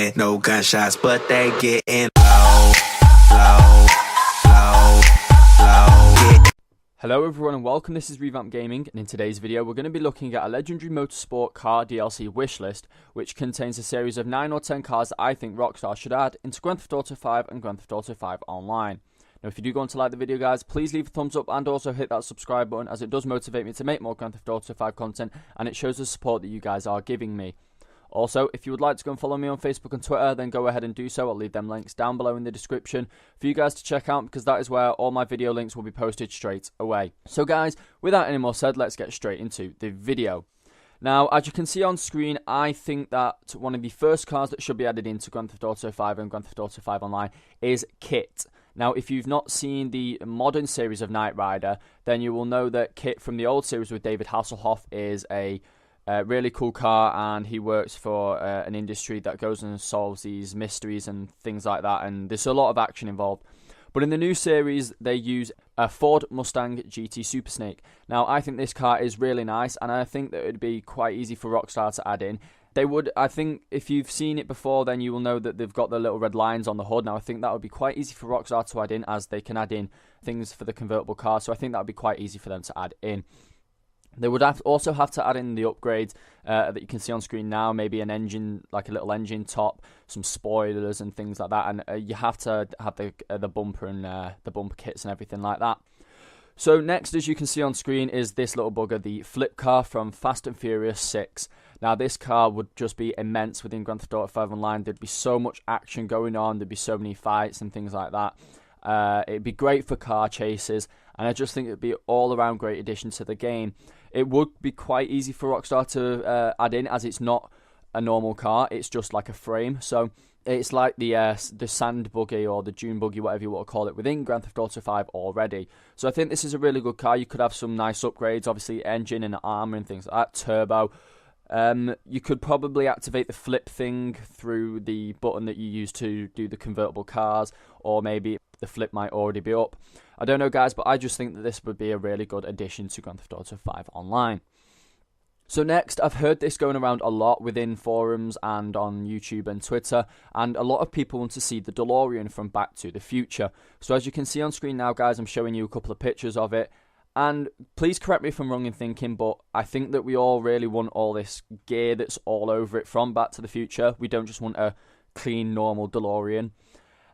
hear no gunshots, but they getting low, low, low, low. Hello everyone and welcome, this is Revamp Gaming, and in today's video we're going to be looking at a Legendary MotorSport car DLC wishlist, which contains a series of 9 or 10 cars that I think Rockstar should add into Grand Theft Auto 5 and Grand Theft Auto 5 Online. Now if you do go on to like the video guys, please leave a thumbs up and also hit that subscribe button, as it does motivate me to make more Grand Theft Auto 5 content and it shows the support that you guys are giving me. Also, if you would like to go and follow me on Facebook and Twitter, then go ahead and do so. I'll leave them links down below in the description for you guys to check out, because that is where all my video links will be posted straight away. So guys, without any more said, let's get straight into the video. Now, as you can see on screen, I think that one of the first cars that should be added into Grand Theft Auto 5 and Grand Theft Auto 5 Online is Kit. Now, if you've not seen the modern series of Knight Rider, then you will know that Kit from the old series with David Hasselhoff is a really cool car, and he works for an industry that goes and solves these mysteries and things like that, and there's a lot of action involved. But in the new series, they use a Ford Mustang GT Super Snake. Now, I think this car is really nice, and I think that it would be quite easy for Rockstar to add in. They would, I think, if you've seen it before, then you will know that they've got the little red lines on the hood. Now, I think that would be quite easy for Rockstar to add in, as they can add in things for the convertible car, so I think that would be quite easy for them to add in. They would also have to add in the upgrades that you can see on screen now, maybe an engine, like a little engine top, some spoilers and things like that, and you have to have the bumper and the bumper kits and everything like that. So next, as you can see on screen, is this little bugger, the flip car from Fast and Furious 6. Now, this car would just be immense within Grand Theft Auto 5 Online. There'd be so much action going on, there'd be so many fights and things like that. It'd be great for car chases, and I just think it'd be all-around great addition to the game. It would be quite easy for Rockstar to add in, as it's not a normal car, it's just like a frame. So it's like the sand buggy or the dune buggy, whatever you want to call it, within Grand Theft Auto 5 already. So I think this is a really good car. You could have some nice upgrades, obviously engine and armor and things like that, turbo. You could probably activate the flip thing through the button that you use to do the convertible cars, or maybe the flip might already be up. I don't know guys, but I just think that this would be a really good addition to Grand Theft Auto 5 Online. So next, I've heard this going around a lot within forums and on YouTube and Twitter, and a lot of people want to see the DeLorean from Back to the Future. So as you can see on screen now guys, I'm showing you a couple of pictures of it. And please correct me if I'm wrong in thinking, but I think that we all really want all this gear that's all over it from Back to the Future. We don't just want a clean, normal DeLorean.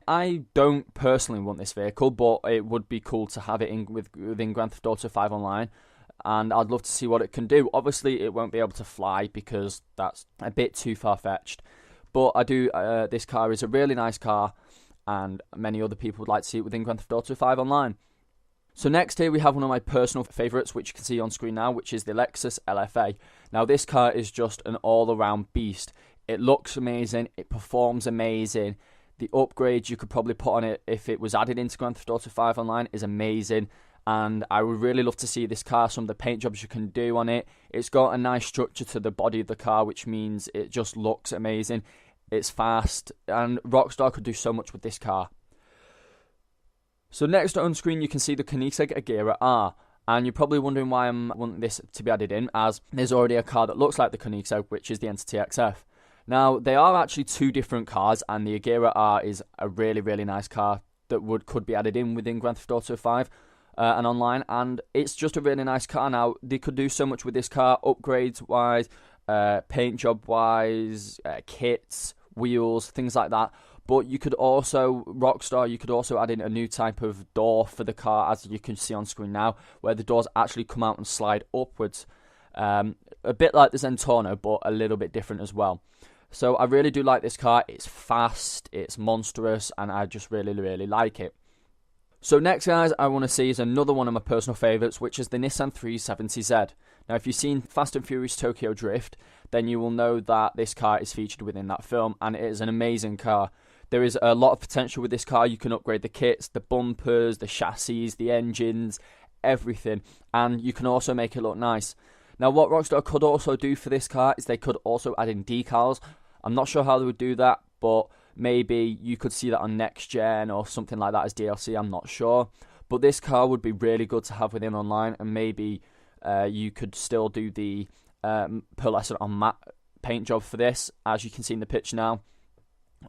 I don't personally want this vehicle, but it would be cool to have it within Grand Theft Auto 5 Online. And I'd love to see what it can do. Obviously, it won't be able to fly because that's a bit too far-fetched. But I do. This car is a really nice car, and many other people would like to see it within Grand Theft Auto 5 Online. So next here we have one of my personal favourites, which you can see on screen now, which is the Lexus LFA. Now this car is just an all-around beast. It looks amazing, it performs amazing. The upgrades you could probably put on it if it was added into Grand Theft Auto 5 Online is amazing. And I would really love to see this car, some of the paint jobs you can do on it. It's got a nice structure to the body of the car, which means it just looks amazing. It's fast, and Rockstar could do so much with this car. So next on screen you can see the Kinetic Agera R, and you're probably wondering why I'm wanting this to be added in, as there's already a car that looks like the Kinetic, which is the Entity XF. Now they are actually two different cars, and the Agera R is a really, really nice car that could be added in within Grand Theft Auto 5 and Online, and it's just a really nice car. Now they could do so much with this car, upgrades wise, paint job wise, kits, wheels, things like that. But you could also, Rockstar, you could also add in a new type of door for the car, as you can see on screen now, where the doors actually come out and slide upwards. A bit like the Zentorno, but a little bit different as well. So I really do like this car. It's fast, it's monstrous, and I just really, really like it. So next, guys, I want to see is another one of my personal favourites, which is the Nissan 370Z. Now, if you've seen Fast and Furious Tokyo Drift, then you will know that this car is featured within that film, and it is an amazing car. There is a lot of potential with this car. You can upgrade the kits, the bumpers, the chassis, the engines, everything. And you can also make it look nice. Now, what Rockstar could also do for this car is they could also add in decals. I'm not sure how they would do that, but maybe you could see that on next gen or something like that as DLC. I'm not sure. But this car would be really good to have within Online, and maybe you could still do the pearlescent on matte paint job for this, as you can see in the picture now.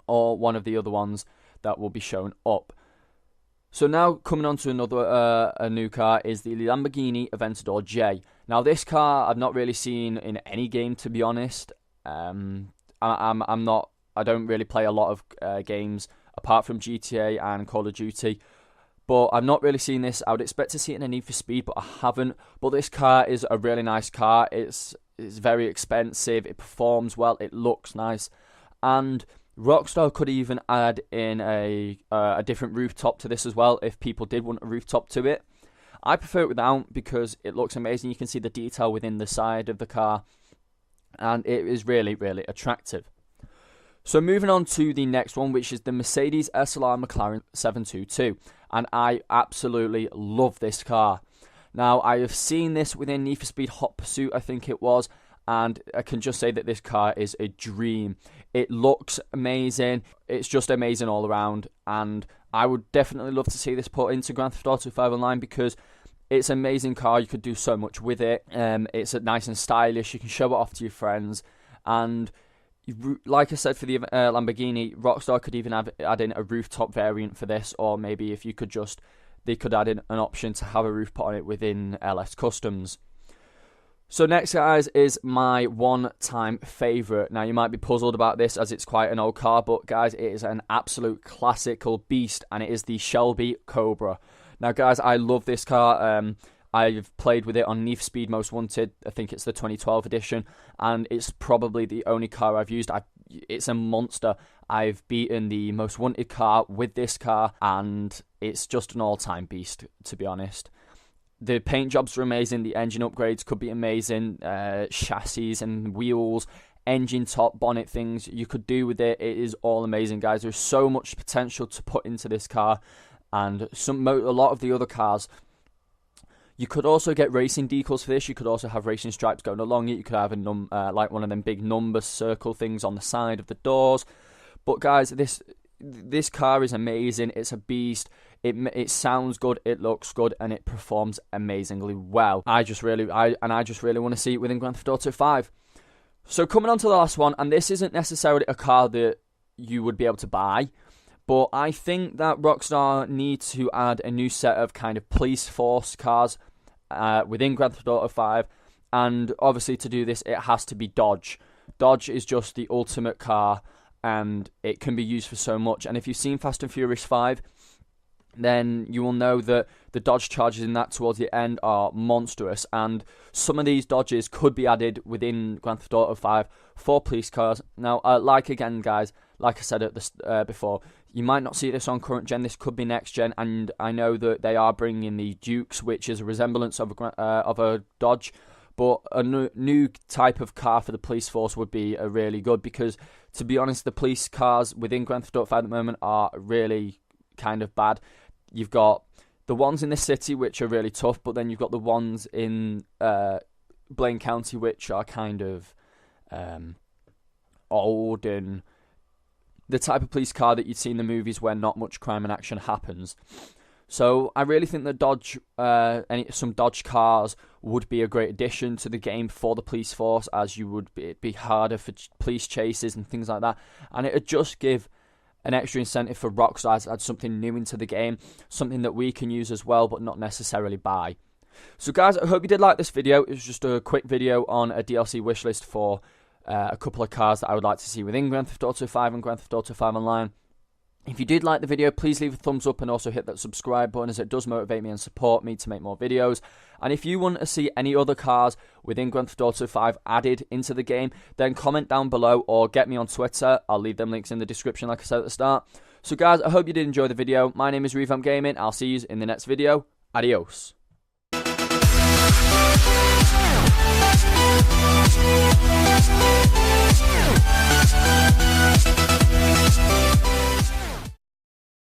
or one of the other ones that will be shown up. So now coming on to a new car is the Lamborghini Aventador J. Now this car I've not really seen in any game, to be honest. I don't really play a lot of games apart from GTA and Call of Duty, but I've not really seen this. I would expect to see it in a Need for Speed, but I haven't. But this car is a really nice car. It's very expensive. It performs well. It looks nice, and Rockstar could even add in a different rooftop to this as well if people did want a rooftop to it. I prefer it without because it looks amazing. You can see the detail within the side of the car, and it is really, really attractive. So moving on to the next one, which is the Mercedes SLR McLaren 722, and I absolutely love this car. Now, I have seen this within Need for Speed Hot Pursuit, I think it was, and I can just say that this car is a dream. It looks amazing. It's just amazing all around, and I would definitely love to see this put into Grand Theft Auto 5 Online because it's an amazing car. You could do so much with it. It's nice and stylish. You can show it off to your friends, and like I said for the Lamborghini, Rockstar could even add in a rooftop variant for this, or maybe if you could they could add in an option to have a roof put on it within LS Customs. So next, guys, is my one-time favourite. Now, you might be puzzled about this as it's quite an old car, but, guys, it is an absolute classical beast, and it is the Shelby Cobra. Now, guys, I love this car. I've played with it on Need for Speed Most Wanted. I think it's the 2012 edition, and it's probably the only car I've used. It's a monster. I've beaten the Most Wanted car with this car, and it's just an all-time beast, to be honest. The paint jobs are amazing. The engine upgrades could be amazing. Chassis and wheels, engine top, bonnet things you could do with it. It is all amazing, guys. There's so much potential to put into this car, and a lot of the other cars. You could also get racing decals for this. You could also have racing stripes going along it. You could have like one of them big number circle things on the side of the doors. But guys, this car is amazing. It's a beast. It sounds good, it looks good, and it performs amazingly well. I just really want to see it within Grand Theft Auto 5. So coming on to the last one, and this isn't necessarily a car that you would be able to buy, but I think that Rockstar needs to add a new set of kind of police force cars within Grand Theft Auto 5, and obviously to do this, it has to be Dodge. Dodge is just the ultimate car, and it can be used for so much. And if you've seen Fast and Furious 5, then you will know that the Dodge Chargers in that towards the end are monstrous, and some of these Dodges could be added within Grand Theft Auto 5 for police cars. Now, again, guys, like I said at this before, you might not see this on current gen. This could be next gen, and I know that they are bringing in the Dukes, which is a resemblance of a Dodge, but a new type of car for the police force would be really good, because, to be honest, the police cars within Grand Theft Auto 5 at the moment are really kind of bad. You've got the ones in the city, which are really tough, but then you've got the ones in Blaine County, which are kind of old and the type of police car that you'd see in the movies where not much crime and action happens. So I really think that some Dodge cars would be a great addition to the game for the police force, as you would be harder for police chases and things like that, and it would just give an extra incentive for Rockstar to add something new into the game, something that we can use as well, but not necessarily buy. So guys, I hope you did like this video. It was just a quick video on a DLC wish list for a couple of cars that I would like to see within Grand Theft Auto 5 and Grand Theft Auto 5 Online. If you did like the video, please leave a thumbs up and also hit that subscribe button, as it does motivate me and support me to make more videos. And if you want to see any other cars within Grand Theft Auto 5 added into the game, then comment down below or get me on Twitter. I'll leave them links in the description like I said at the start. So guys, I hope you did enjoy the video. My name is Revamp Gaming. I'll see you in the next video. Adios.